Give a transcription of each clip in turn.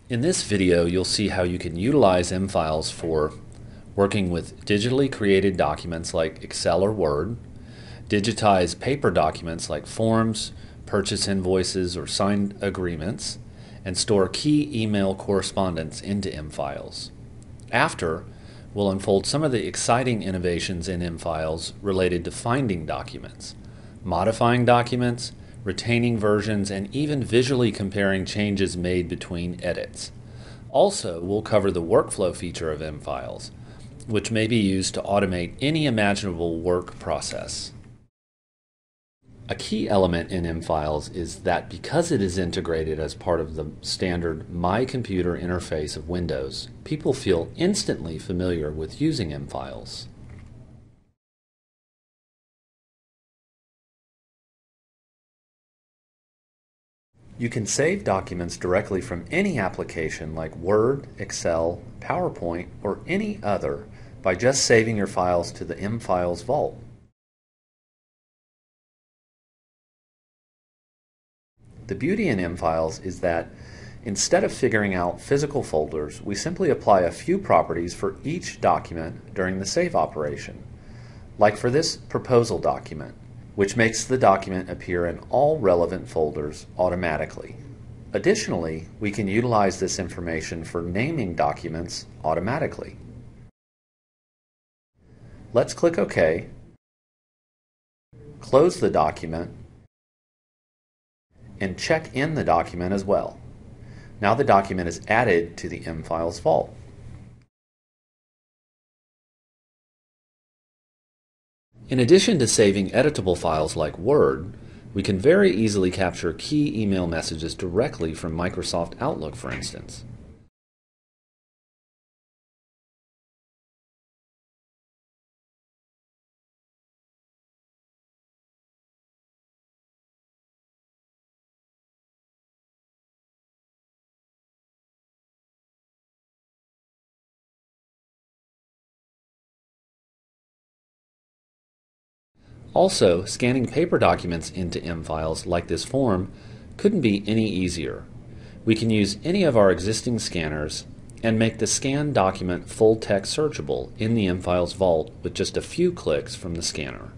In this video, you'll see how you can utilize M-Files for working with digitally created documents like Excel or Word, digitize paper documents like forms, purchase invoices, or signed agreements, and store key email correspondence into M-Files. After, we'll unfold some of the exciting innovations in M-Files related to finding documents, modifying documents, retaining versions, and even visually comparing changes made between edits. Also, we'll cover the workflow feature of M-Files, which may be used to automate any imaginable work process. A key element in M-Files is that because it is integrated as part of the standard My Computer interface of Windows, people feel instantly familiar with using M-Files. You can save documents directly from any application like Word, Excel, PowerPoint, or any other by just saving your files to the M-Files vault. The beauty in M-Files is that instead of figuring out physical folders, we simply apply a few properties for each document during the save operation. Like for this proposal document, which makes the document appear in all relevant folders automatically. Additionally, we can utilize this information for naming documents automatically. Let's click OK, close the document, and check in the document as well. Now the document is added to the M-Files vault. In addition to saving editable files like Word, we can very easily capture key email messages directly from Microsoft Outlook, for instance. Also, scanning paper documents into M-Files like this form couldn't be any easier. We can use any of our existing scanners and make the scanned document full text searchable in the M-Files vault with just a few clicks from the scanner.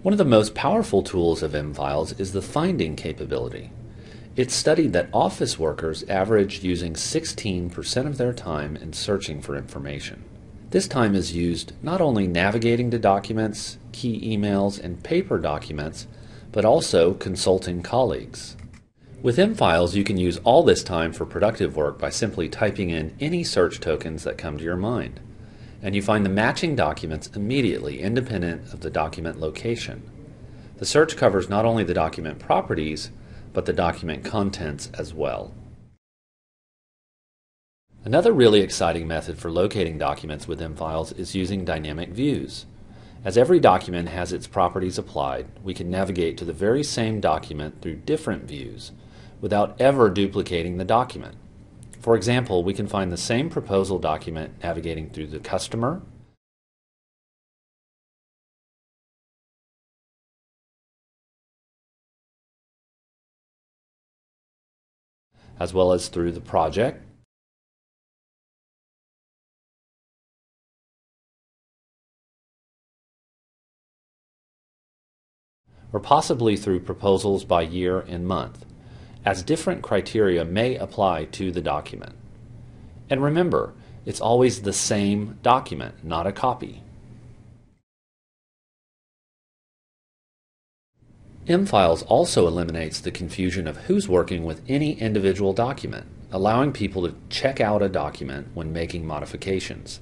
One of the most powerful tools of M-Files is the finding capability. It's studied that office workers average using 16% of their time in searching for information. This time is used not only navigating to documents, key emails, and paper documents, but also consulting colleagues. With M-Files, you can use all this time for productive work by simply typing in any search tokens that come to your mind. And you find the matching documents immediately, independent of the document location. The search covers not only the document properties, but the document contents as well. Another really exciting method for locating documents with M-Files is using dynamic views. As every document has its properties applied, we can navigate to the very same document through different views without ever duplicating the document. For example, we can find the same proposal document navigating through the customer, as well as through the project, or possibly through proposals by year and month, as different criteria may apply to the document. And remember, it's always the same document, not a copy. M-Files also eliminates the confusion of who's working with any individual document, allowing people to check out a document when making modifications.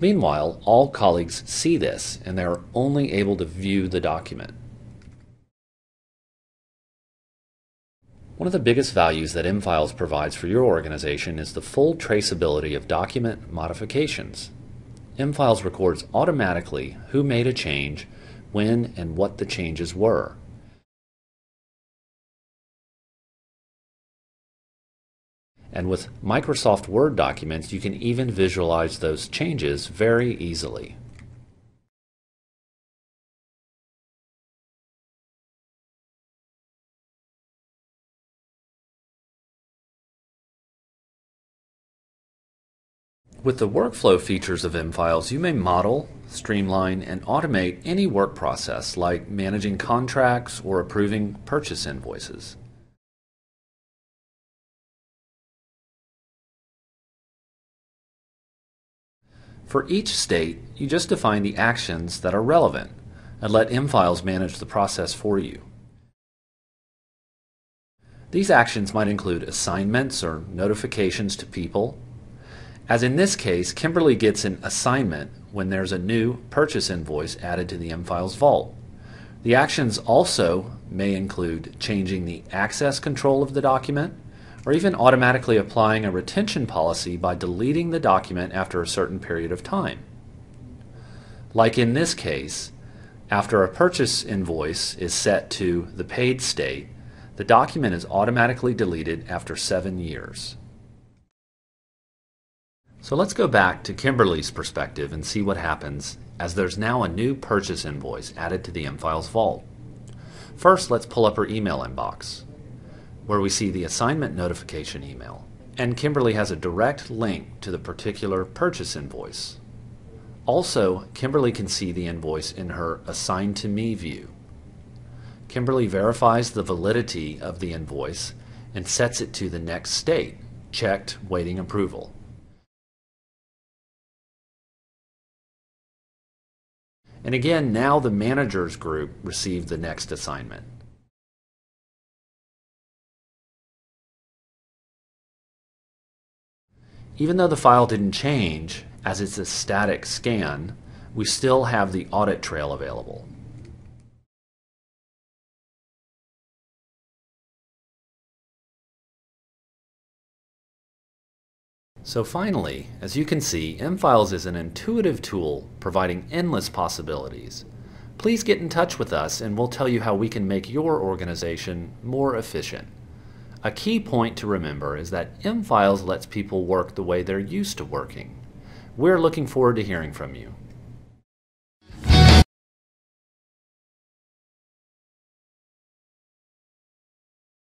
Meanwhile, all colleagues see this, and they are only able to view the document. One of the biggest values that M-Files provides for your organization is the full traceability of document modifications. M-Files records automatically who made a change, when, and what the changes were. And with Microsoft Word documents, you can even visualize those changes very easily. With the workflow features of M-Files, you may model, streamline, and automate any work process like managing contracts or approving purchase invoices. For each state, you just define the actions that are relevant and let M-Files manage the process for you. These actions might include assignments or notifications to people. As in this case, Kimberly gets an assignment when there's a new purchase invoice added to the M-Files vault. The actions also may include changing the access control of the document, or even automatically applying a retention policy by deleting the document after a certain period of time. Like in this case, after a purchase invoice is set to the paid state, the document is automatically deleted after 7 years. So let's go back to Kimberly's perspective and see what happens as there's now a new purchase invoice added to the M-Files vault. First, let's pull up her email inbox, where we see the assignment notification email, and Kimberly has a direct link to the particular purchase invoice. Also, Kimberly can see the invoice in her Assigned to Me view. Kimberly verifies the validity of the invoice and sets it to the next state, checked, waiting approval. And again, now the managers group received the next assignment. Even though the file didn't change, as it's a static scan, we still have the audit trail available. So finally, as you can see, M-Files is an intuitive tool providing endless possibilities. Please get in touch with us and we'll tell you how we can make your organization more efficient. A key point to remember is that M-Files lets people work the way they're used to working. We're looking forward to hearing from you.